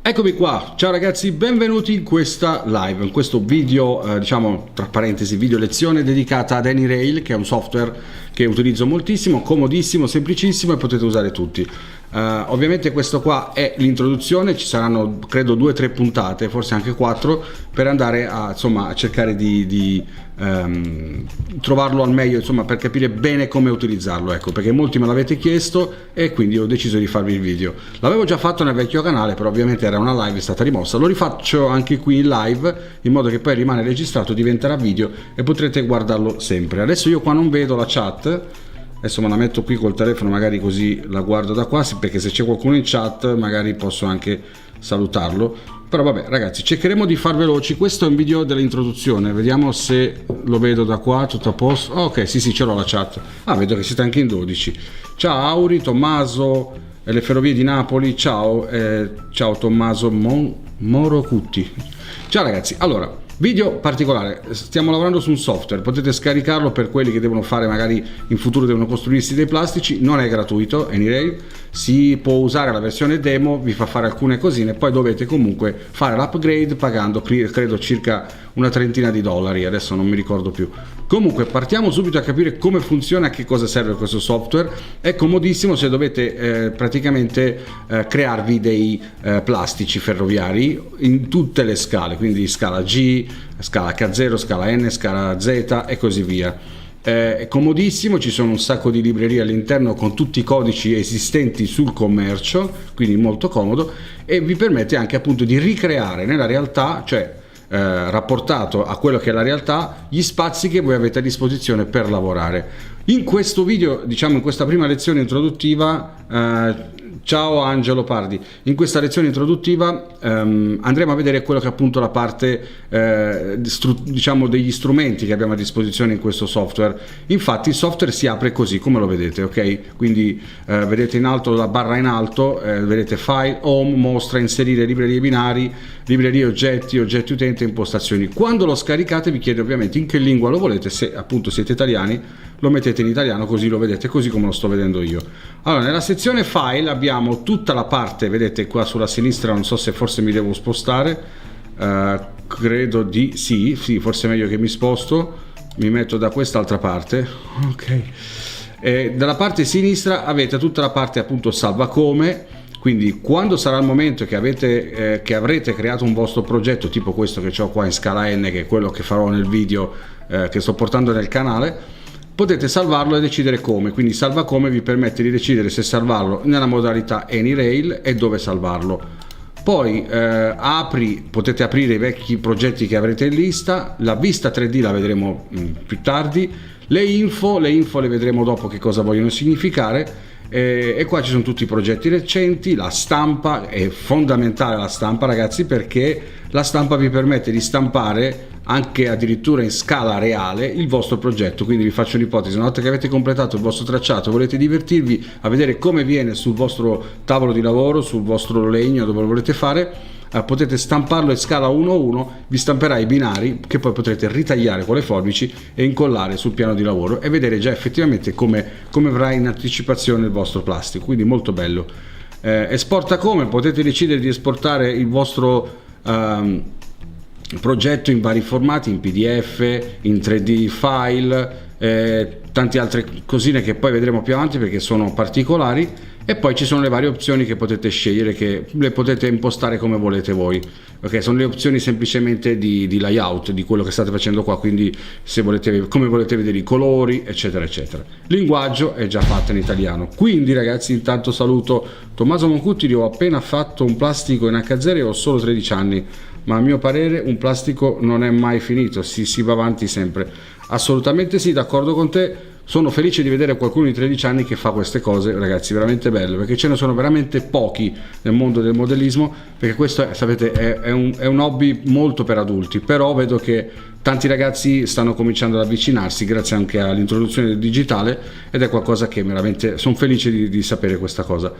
Eccomi qua, ciao ragazzi, benvenuti in questa live, in questo video, diciamo tra parentesi, video lezione dedicata ad AnyRail, che è un software che utilizzo moltissimo, comodissimo, semplicissimo e potete usare tutti. Ovviamente questo qua è l'introduzione, ci saranno credo 2 o 3 puntate, forse anche 4, per andare a, insomma, a cercare di trovarlo al meglio, insomma, per capire bene come utilizzarlo, ecco, perché molti me l'avete chiesto e quindi ho deciso di farvi il video. L'avevo già fatto nel vecchio canale, però ovviamente era una live, è stata rimossa. Lo rifaccio anche qui in live, in modo che poi rimane registrato, diventerà video e potrete guardarlo sempre. Adesso io qua non vedo la chat, adesso me la metto qui col telefono, magari così la guardo da qua, perché se c'è qualcuno in chat magari posso anche salutarlo. Però vabbè ragazzi, cercheremo di far veloci. Questo è un video dell'introduzione, vediamo se lo vedo da qua, tutto a posto. Ok, sì, ce l'ho la chat. Ah, vedo che siete anche in 12. Ciao Auri, Tommaso, le Ferrovie di Napoli, ciao, ciao Tommaso Morocutti. Ciao ragazzi, allora, video particolare, stiamo lavorando su un software, potete scaricarlo per quelli che devono fare, magari in futuro devono costruirsi dei plastici, non è gratuito, AnyRail, si può usare la versione demo, vi fa fare alcune cosine, poi dovete comunque fare l'upgrade pagando credo circa una trentina di dollari, adesso non mi ricordo più. Comunque partiamo subito a capire come funziona, a che cosa serve questo software. È comodissimo se dovete praticamente crearvi dei plastici ferroviari in tutte le scale, quindi scala G, scala H0, scala N, scala Z e così via. È comodissimo, ci sono un sacco di librerie all'interno con tutti i codici esistenti sul commercio, quindi molto comodo, e vi permette anche appunto di ricreare nella realtà, cioè rapportato a quello che è la realtà, gli spazi che voi avete a disposizione per lavorare. In questo video, diciamo in questa prima lezione introduttiva, ciao Angelo Pardi, in questa lezione introduttiva andremo a vedere quello che è appunto la parte diciamo degli strumenti che abbiamo a disposizione in questo software. Infatti il software si apre così come lo vedete, ok? Quindi vedete in alto, la barra in alto, vedete file, home, mostra, inserire librerie binari, librerie oggetti, oggetti utente, impostazioni. Quando lo scaricate vi chiede ovviamente in che lingua lo volete, se appunto siete italiani lo mettete in italiano, così lo vedete così come lo sto vedendo io. Allora, nella sezione file abbiamo tutta la parte, vedete qua sulla sinistra, non so se forse mi devo spostare, credo di sì, forse è meglio che mi sposto, mi metto da quest'altra parte, ok. Dalla parte sinistra avete tutta la parte appunto salva come, quindi quando sarà il momento che avrete creato un vostro progetto tipo questo che ho qua in scala N, che è quello che farò nel video che sto portando nel canale, potete salvarlo e decidere come. Quindi salva come vi permette di decidere se salvarlo nella modalità AnyRail e dove salvarlo. Poi potete aprire i vecchi progetti che avrete in lista, la vista 3D la vedremo più tardi, le info le vedremo dopo che cosa vogliono significare. E qua ci sono tutti i progetti recenti, la stampa, è fondamentale la stampa ragazzi, perché la stampa vi permette di stampare anche addirittura in scala reale il vostro progetto. Quindi vi faccio un'ipotesi: una volta che avete completato il vostro tracciato, volete divertirvi a vedere come viene sul vostro tavolo di lavoro, sul vostro legno, dove lo volete fare, potete stamparlo in scala 1:1, vi stamperà i binari che poi potrete ritagliare con le forbici e incollare sul piano di lavoro e vedere già effettivamente come verrà in anticipazione il vostro plastico, quindi molto bello. Esporta come, potete decidere di esportare il vostro progetto in vari formati, in PDF, in 3D file, tante altre cosine che poi vedremo più avanti perché sono particolari. E poi ci sono le varie opzioni che potete scegliere, che le potete impostare come volete voi, ok? Sono le opzioni semplicemente di layout di quello che state facendo qua, quindi se volete, come volete vedere i colori, eccetera eccetera. Linguaggio è già fatto in italiano. Quindi ragazzi, intanto saluto Tommaso Moncutti, ho appena fatto un plastico in H0 e ho solo 13 anni, ma a mio parere un plastico non è mai finito, si va avanti sempre. Assolutamente sì, d'accordo con te. Sono felice di vedere qualcuno di 13 anni che fa queste cose, ragazzi, veramente bello, perché ce ne sono veramente pochi nel mondo del modellismo, perché questo sapete è un hobby molto per adulti, però vedo che tanti ragazzi stanno cominciando ad avvicinarsi grazie anche all'introduzione del digitale, ed è qualcosa che veramente sono felice di sapere questa cosa.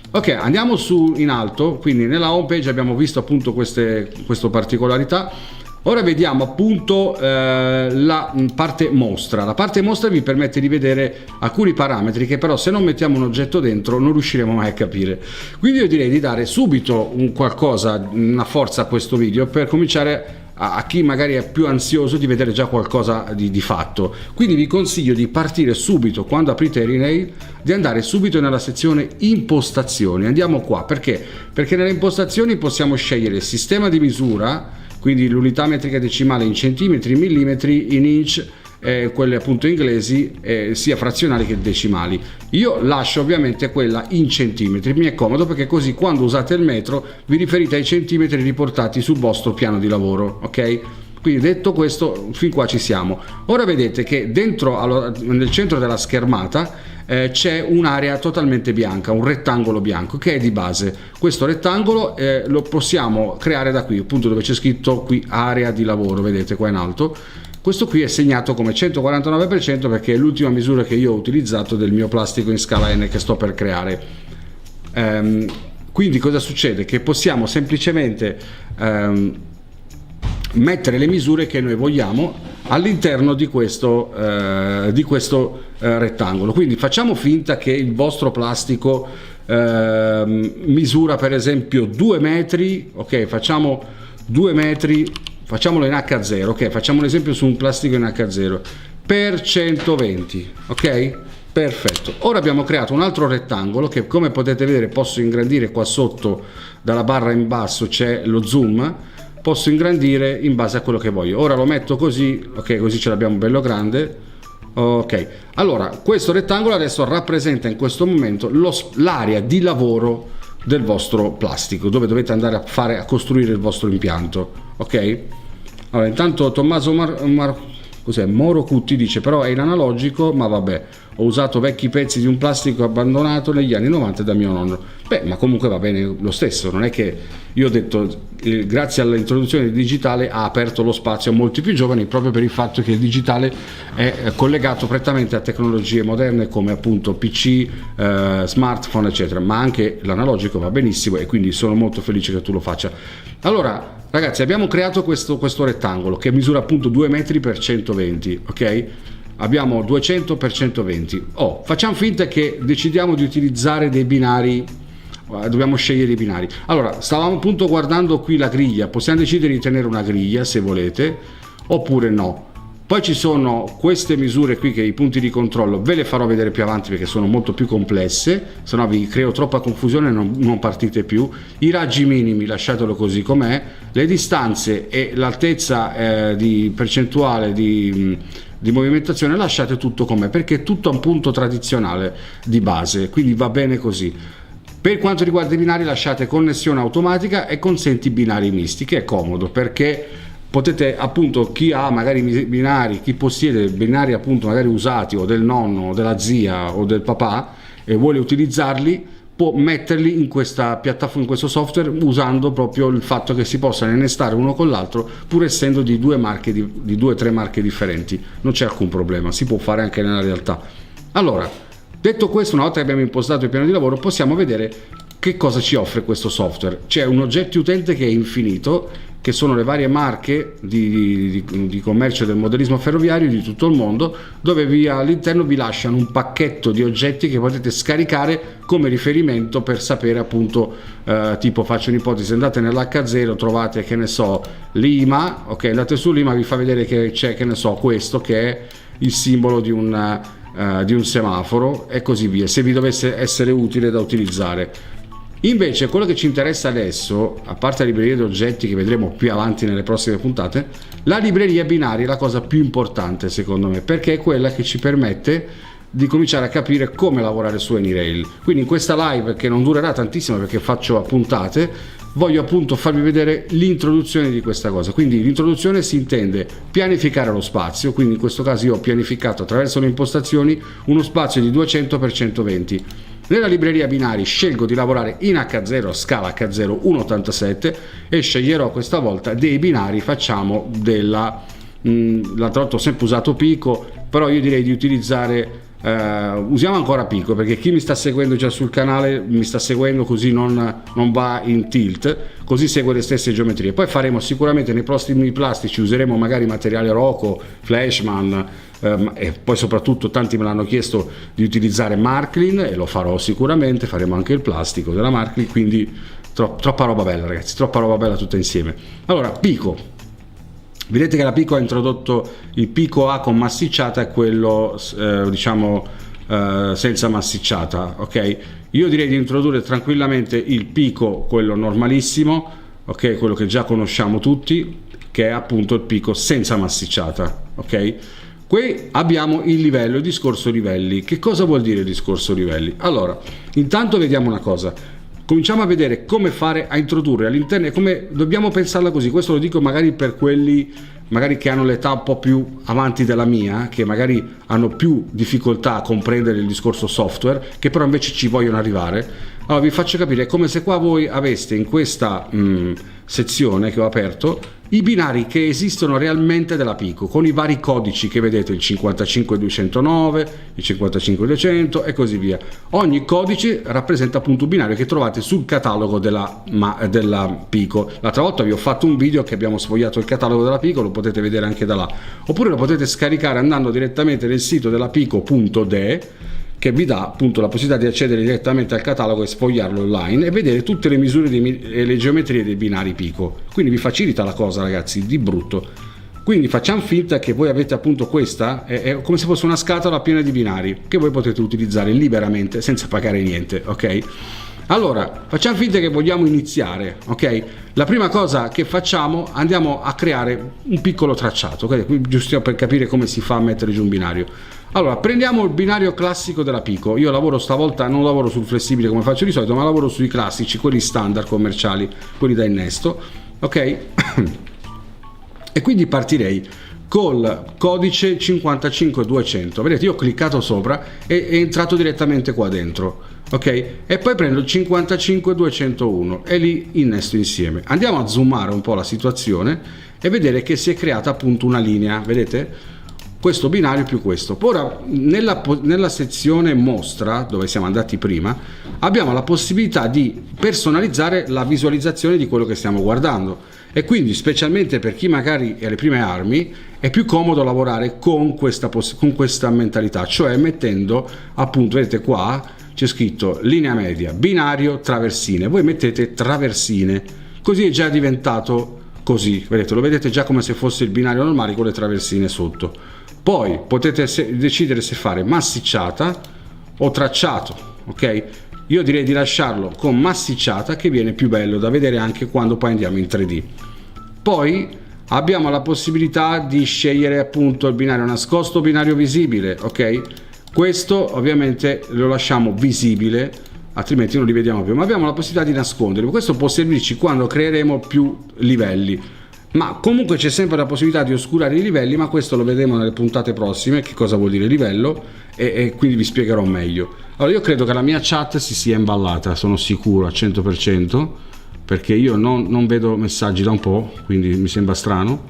Ok, andiamo su in alto, quindi nella home page abbiamo visto appunto queste particolarità. Ora vediamo appunto la parte mostra. La parte mostra vi permette di vedere alcuni parametri che però se non mettiamo un oggetto dentro non riusciremo mai a capire. Quindi io direi di dare subito una forza a questo video per cominciare a chi magari è più ansioso di vedere già qualcosa di fatto. Quindi vi consiglio di partire subito quando aprite Danierail, di andare subito nella sezione impostazioni. Andiamo qua perché nelle impostazioni possiamo scegliere il sistema di misura, quindi l'unità metrica decimale in centimetri, millimetri, in inch, quelle appunto inglesi, sia frazionali che decimali. Io lascio ovviamente quella in centimetri, mi è comodo perché così quando usate il metro vi riferite ai centimetri riportati sul vostro piano di lavoro, ok? Quindi detto questo, fin qua ci siamo. Ora vedete che nel centro della schermata c'è un'area totalmente bianca, un rettangolo bianco che è di base. Questo rettangolo lo possiamo creare da qui, appunto dove c'è scritto qui area di lavoro, vedete qua in alto. Questo qui è segnato come 149% perché è l'ultima misura che io ho utilizzato del mio plastico in scala N che sto per creare. Quindi cosa succede? Che possiamo semplicemente mettere le misure che noi vogliamo all'interno di questo rettangolo. Quindi facciamo finta che il vostro plastico misura per esempio 2 metri, ok, facciamo 2 metri, facciamolo in H0, ok, facciamo un esempio su un plastico in H0 per 120, ok, perfetto. Ora abbiamo creato un altro rettangolo che, come potete vedere, posso ingrandire. Qua sotto dalla barra in basso c'è lo zoom, posso ingrandire in base a quello che voglio. Ora lo metto così, ok, così ce l'abbiamo bello grande. Ok, allora questo rettangolo adesso rappresenta in questo momento l'area di lavoro del vostro plastico, dove dovete andare a costruire il vostro impianto, ok? Allora intanto Tommaso Moro Cutti dice però è in analogico, ma vabbè, ho usato vecchi pezzi di un plastico abbandonato negli anni 90 da mio nonno. Beh, ma comunque va bene lo stesso, non è che io ho detto grazie all'introduzione del digitale ha aperto lo spazio a molti più giovani, proprio per il fatto che il digitale è collegato prettamente a tecnologie moderne come appunto PC, smartphone eccetera, ma anche l'analogico va benissimo e quindi sono molto felice che tu lo faccia. Allora ragazzi, abbiamo creato questo rettangolo che misura appunto 2 metri per 120, ok? Abbiamo 200 per 120. Facciamo finta che decidiamo di utilizzare dei binari, dobbiamo scegliere i binari. Allora, stavamo appunto guardando qui la griglia, possiamo decidere di tenere una griglia se volete, oppure no. Poi ci sono queste misure qui che i punti di controllo ve le farò vedere più avanti perché sono molto più complesse, se no vi creo troppa confusione e non partite più. I raggi minimi lasciatelo così com'è, le distanze e l'altezza di percentuale di movimentazione lasciate tutto com'è perché è tutto a un punto tradizionale di base, quindi va bene così. Per quanto riguarda i binari lasciate connessione automatica e consenti binari misti, che è comodo perché potete appunto, chi ha magari binari, chi possiede binari appunto magari usati o del nonno o della zia o del papà e vuole utilizzarli, può metterli in questa piattaforma, in questo software, usando proprio il fatto che si possano innestare uno con l'altro pur essendo di due o tre marche differenti. Non c'è alcun problema, si può fare anche nella realtà. Allora, detto questo, una volta che abbiamo impostato il piano di lavoro possiamo vedere che cosa ci offre questo software. C'è un oggetto utente che è infinito, che sono le varie marche di commercio del modellismo ferroviario di tutto il mondo, dove all'interno vi lasciano un pacchetto di oggetti che potete scaricare come riferimento per sapere appunto, tipo faccio un'ipotesi, andate nell'H0, trovate che ne so l'IMA, ok, andate su l'IMA, vi fa vedere che c'è che ne so questo che è il simbolo di un semaforo e così via, se vi dovesse essere utile da utilizzare. Invece quello che ci interessa adesso, a parte la libreria di oggetti che vedremo più avanti nelle prossime puntate, la libreria binari è la cosa più importante secondo me, perché è quella che ci permette di cominciare a capire come lavorare su Danierail. Quindi in questa live, che non durerà tantissimo perché faccio a puntate, voglio appunto farvi vedere l'introduzione di questa cosa. Quindi l'introduzione si intende pianificare lo spazio, quindi in questo caso io ho pianificato attraverso le impostazioni uno spazio di 200 x 120. Nella libreria binari scelgo di lavorare in H0 a scala H0 1.87 e sceglierò questa volta dei binari, facciamo l'altra volta ho sempre usato Pico, però io direi di utilizzare usiamo ancora Pico, perché chi mi sta seguendo già sul canale mi sta seguendo, così non va in tilt, così segue le stesse geometrie. Poi faremo sicuramente nei prossimi plastici, useremo magari materiale Roco, Flashman, e poi soprattutto tanti me l'hanno chiesto di utilizzare Marklin, e lo farò sicuramente. Faremo anche il plastico della Marklin, quindi troppa roba bella, ragazzi, troppa roba bella tutta insieme. Allora, Pico, vedete che la Pico ha introdotto il Pico A con massicciata e quello senza massicciata, ok? Io direi di introdurre tranquillamente il Pico, quello normalissimo, ok, quello che già conosciamo tutti, che è appunto il Pico senza massicciata, ok? Qui abbiamo il livello, il discorso livelli. Che cosa vuol dire il discorso livelli? Allora, intanto vediamo una cosa. Cominciamo a vedere come fare a introdurre all'interno, e come dobbiamo pensarla così. Questo lo dico magari per quelli magari che hanno l'età un po' più avanti della mia, che magari hanno più difficoltà a comprendere il discorso software, che però invece ci vogliono arrivare. Allora vi faccio capire, è come se qua voi aveste in questa sezione che ho aperto i binari che esistono realmente della Pico, con i vari codici che vedete, il 55209, il 55200 e così via. Ogni codice rappresenta appunto un binario che trovate sul catalogo della Pico. L'altra volta vi ho fatto un video che abbiamo sfogliato il catalogo della Pico, lo potete vedere anche da là, oppure lo potete scaricare andando direttamente nel sito della Pico.de, che vi dà appunto la possibilità di accedere direttamente al catalogo e sfogliarlo online e vedere tutte le misure e le geometrie dei binari Pico. Quindi vi facilita la cosa, ragazzi, di brutto. Quindi facciamo finta che voi avete appunto questa, è come se fosse una scatola piena di binari che voi potete utilizzare liberamente senza pagare niente, ok? Allora, facciamo finta che vogliamo iniziare, ok? La prima cosa che facciamo, andiamo a creare un piccolo tracciato, ok? Giusto per capire come si fa a mettere giù un binario. Allora, prendiamo il binario classico della Pico. Io lavoro stavolta, non lavoro sul flessibile come faccio di solito, ma lavoro sui classici, quelli standard commerciali, quelli da innesto, ok? E quindi partirei col codice 55200. Vedete, io ho cliccato sopra e è entrato direttamente qua dentro, ok? E poi prendo il 55201 e li innesto insieme. Andiamo a zoomare un po' la situazione e vedere che si è creata appunto una linea, vedete? Questo binario più questo. Ora nella sezione mostra, dove siamo andati prima, abbiamo la possibilità di personalizzare la visualizzazione di quello che stiamo guardando, e quindi specialmente per chi magari è alle prime armi è più comodo lavorare con questa mentalità, cioè mettendo appunto, vedete qua c'è scritto linea media, binario, traversine. Voi mettete traversine, così è già diventato così, vedete, lo vedete già come se fosse il binario normale con le traversine sotto. Poi potete decidere se fare massicciata o tracciato, ok? Io direi di lasciarlo con massicciata, che viene più bello da vedere anche quando poi andiamo in 3D. Poi abbiamo la possibilità di scegliere appunto il binario nascosto o binario visibile, ok? Questo ovviamente lo lasciamo visibile, altrimenti non li vediamo più, ma abbiamo la possibilità di nasconderli. Questo può servirci quando creeremo più livelli. Ma comunque c'è sempre la possibilità di oscurare i livelli, ma questo lo vedremo nelle puntate prossime, che cosa vuol dire livello, e quindi vi spiegherò meglio. Allora, io credo che la mia chat si sia imballata, sono sicuro al 100%, perché io non vedo messaggi da un po', quindi mi sembra strano.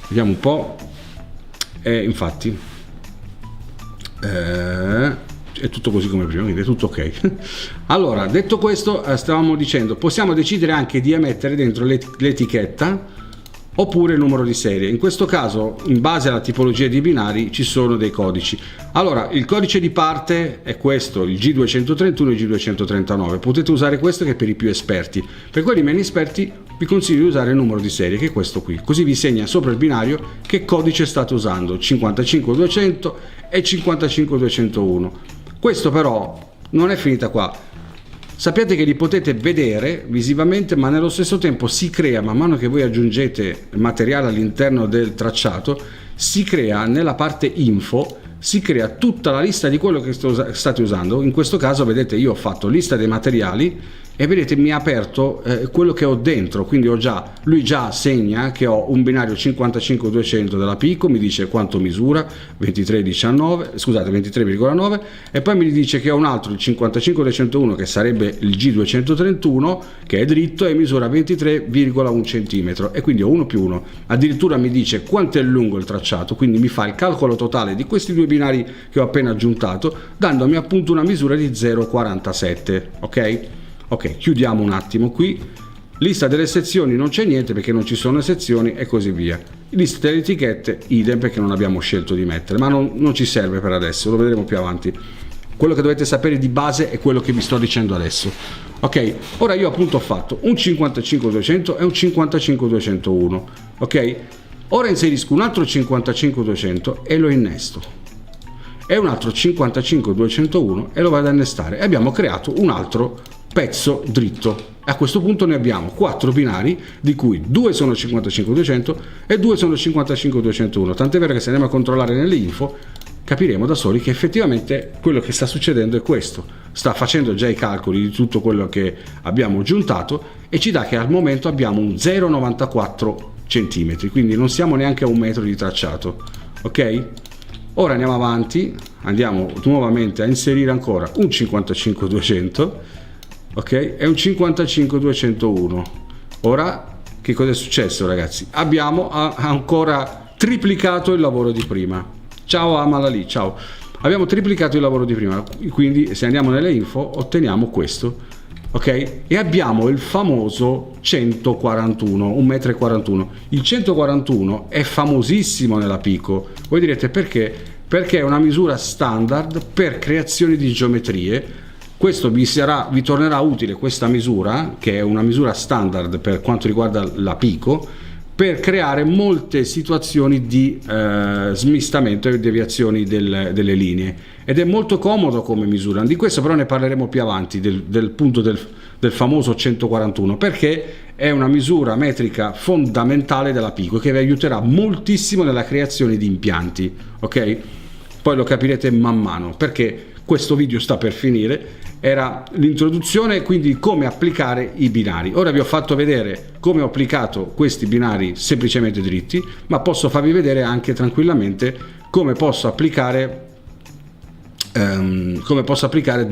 Vediamo un po'. Infatti è tutto così come prima, quindi è tutto ok. Allora, detto questo, stavamo dicendo, possiamo decidere anche di mettere dentro l'etichetta oppure il numero di serie. In questo caso, in base alla tipologia di binari, ci sono dei codici. Allora, il codice di parte è questo, il G231 e il G239. Potete usare questo, che è per i più esperti. Per quelli meno esperti vi consiglio di usare il numero di serie, che è questo qui. Così vi segna sopra il binario che codice state usando, 55200 e 55201. Questo però non è finita qua. Sappiate che li potete vedere visivamente, ma nello stesso tempo si crea, man mano che voi aggiungete materiale all'interno del tracciato, si crea nella parte info, si crea tutta la lista di quello che state usando. In questo caso vedete, io ho fatto lista dei materiali e vedete mi ha aperto quello che ho dentro, quindi lui già segna che ho un binario 55-200 della Pico, mi dice quanto misura, 23,9, e poi mi dice che ho un altro, il 55-201, che sarebbe il G231, che è dritto e misura 23,1 cm, e quindi ho 1 più 1, addirittura mi dice quanto è lungo il tracciato, quindi mi fa il calcolo totale di questi due binari che ho appena aggiuntato, dandomi appunto una misura di 0,47, ok? Ok, chiudiamo un attimo qui. Lista delle sezioni non c'è niente perché non ci sono sezioni e così via. Lista delle etichette idem perché non abbiamo scelto di mettere, ma non ci serve per adesso, lo vedremo più avanti. Quello che dovete sapere di base è quello che vi sto dicendo adesso. Ok, ora io appunto ho fatto un 55-200 e un 55-201, ok? Ora inserisco un altro 55-200 e lo innesto, e un altro 55-201 e lo vado ad innestare, e abbiamo creato un altro pezzo dritto. A questo punto ne abbiamo 4 binari, di cui 2 sono 55-200 e 2 sono 55-201, tant'è vero che se andiamo a controllare nelle info capiremo da soli che effettivamente quello che sta succedendo è questo. Sta facendo già i calcoli di tutto quello che abbiamo aggiuntato e ci dà che al momento abbiamo un 0,94 cm, quindi non siamo neanche a un metro di tracciato, ok? Ora andiamo avanti, andiamo nuovamente a inserire ancora un 55-200, ok, e un 55-201. Ora che cosa è successo, ragazzi? Abbiamo ancora triplicato il lavoro di prima. Ciao Amalali, ciao. Abbiamo triplicato il lavoro di prima, quindi se andiamo nelle info otteniamo questo, ok? E abbiamo il famoso 141, 1,41 m. Il 141 è famosissimo nella Pico. Voi direte perché? Perché è una misura standard per creazione di geometrie. Questo vi tornerà utile, questa misura, che è una misura standard per quanto riguarda la Pico, per creare molte situazioni di smistamento e deviazioni delle linee, ed è molto comodo come misura. Di questo però ne parleremo più avanti, del punto del famoso 141, perché è una misura metrica fondamentale della Pico che vi aiuterà moltissimo nella creazione di impianti, ok? Poi lo capirete man mano, perché questo video sta per finire. Era l'introduzione, quindi come applicare i binari. Ora vi ho fatto vedere come ho applicato questi binari semplicemente dritti, ma posso farvi vedere anche tranquillamente come posso applicare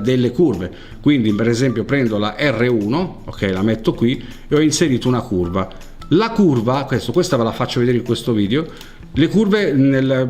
delle curve. Quindi per esempio prendo la R1, ok, la metto qui e ho inserito una curva. La curva, questa ve la faccio vedere in questo video. Le curve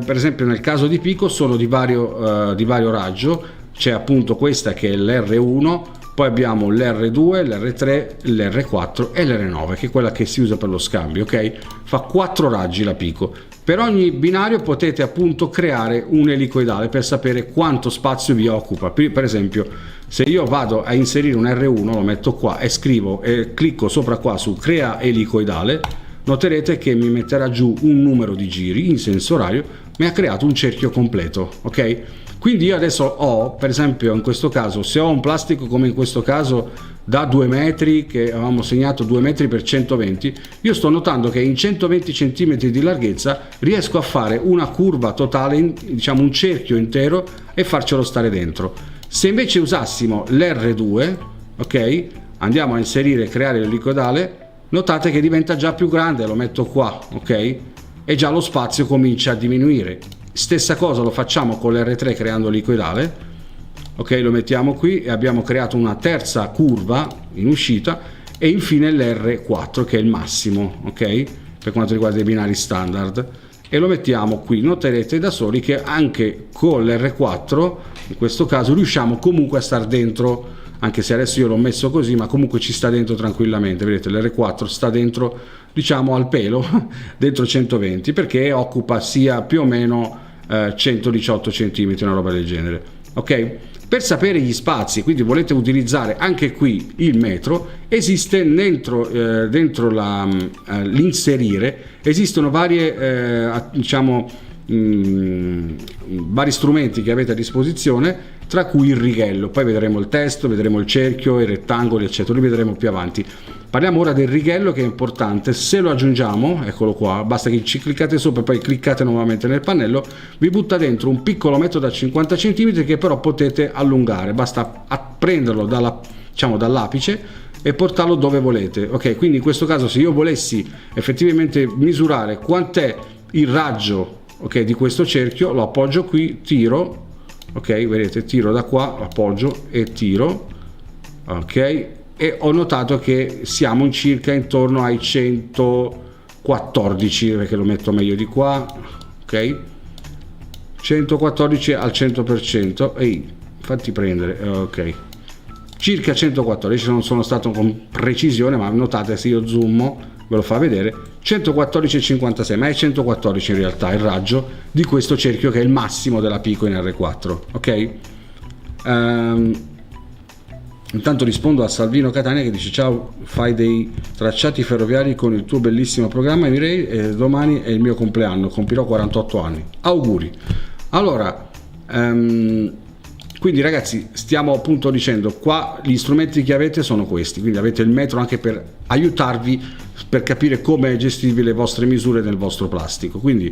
per esempio nel caso di Pico sono di vario raggio. C'è appunto questa che è l'R1, poi abbiamo l'R2, l'R3, l'R4 e l'R9, che è quella che si usa per lo scambio, ok? Fa 4 raggi la Pico. Per ogni binario potete appunto creare un elicoidale per sapere quanto spazio vi occupa. Per esempio, se io vado a inserire un R1, lo metto qua e scrivo e clicco sopra qua su crea elicoidale, noterete che mi metterà giù un numero di giri in senso orario, mi ha creato un cerchio completo, ok? Quindi io adesso ho, per esempio in questo caso, se ho un plastico come in questo caso da 2 metri, che avevamo segnato 2 metri per 120, io sto notando che in 120 cm di larghezza riesco a fare una curva totale, diciamo un cerchio intero, e farcelo stare dentro. Se invece usassimo l'R2, ok, andiamo a inserire e creare l'elicoidale, notate che diventa già più grande, lo metto qua, ok, e già lo spazio comincia a diminuire. Stessa cosa lo facciamo con l'R3 creando l'elicoidale, ok, lo mettiamo qui e abbiamo creato una terza curva in uscita, e infine l'R4 che è il massimo, ok, per quanto riguarda i binari standard, e lo mettiamo qui. Noterete da soli che anche con l'R4 in questo caso riusciamo comunque a star dentro, anche se adesso io l'ho messo così, ma comunque ci sta dentro tranquillamente. Vedete, l'R4 sta dentro, diciamo al pelo, dentro 120, perché occupa sia più o meno 118 cm, una roba del genere, ok? Per sapere gli spazi, quindi volete utilizzare anche qui il metro, esiste dentro l'inserire, esistono varie vari strumenti che avete a disposizione, tra cui il righello. Poi vedremo il testo, vedremo il cerchio, i rettangoli eccetera, li vedremo più avanti. Parliamo ora del righello, che è importante. Se lo aggiungiamo, eccolo qua, basta che ci cliccate sopra e poi cliccate nuovamente nel pannello, vi butta dentro un piccolo metro da 50 cm che però potete allungare, basta prenderlo dall'apice, e portarlo dove volete. Ok, quindi in questo caso se io volessi effettivamente misurare quant'è il raggio, ok, di questo cerchio, lo appoggio qui, tiro, ok, vedete, tiro da qua, appoggio e tiro, ok, e ho notato che siamo circa intorno ai 114, perché lo metto meglio di qua, ok, 114 al 100%, ehi, fatti prendere, ok, circa 114, non sono stato con precisione, ma notate se io zoom ve lo fa vedere, 114,56, ma è 114 in realtà il raggio di questo cerchio, che è il massimo della Pico in R4, ok. Intanto rispondo a Salvino Catania che dice: ciao, fai dei tracciati ferroviari con il tuo bellissimo programma Emiray e domani è il mio compleanno, compirò 48 anni, auguri. Allora, quindi ragazzi, stiamo appunto dicendo qua gli strumenti che avete sono questi, quindi avete il metro anche per aiutarvi per capire come gestirvi le vostre misure nel vostro plastico. Quindi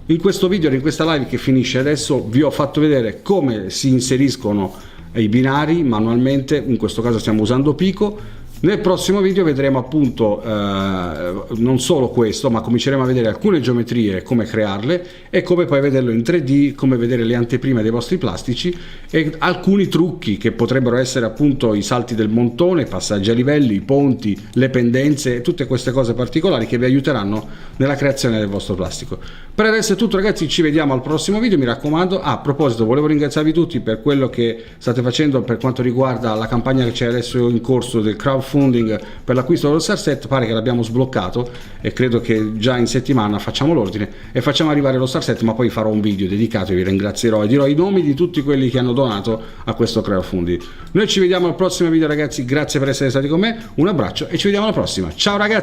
in questo video, in questa live che finisce adesso, vi ho fatto vedere come si inseriscono i binari manualmente, in questo caso stiamo usando Pico. Nel prossimo video vedremo appunto non solo questo, ma cominceremo a vedere alcune geometrie, come crearle e come poi vederlo in 3D, come vedere le anteprime dei vostri plastici e alcuni trucchi che potrebbero essere appunto i salti del montone, i passaggi a livelli, i ponti, le pendenze, tutte queste cose particolari che vi aiuteranno nella creazione del vostro plastico. Per adesso è tutto ragazzi, ci vediamo al prossimo video, mi raccomando. A proposito, volevo ringraziarvi tutti per quello che state facendo per quanto riguarda la campagna che c'è adesso in corso del crowdfunding per l'acquisto dello Star Set. Pare che l'abbiamo sbloccato e credo che già in settimana facciamo l'ordine e facciamo arrivare lo Star Set, ma poi farò un video dedicato e vi ringrazierò e dirò i nomi di tutti quelli che hanno donato a questo crowdfunding. Noi ci vediamo al prossimo video ragazzi, grazie per essere stati con me, un abbraccio e ci vediamo alla prossima, ciao ragazzi.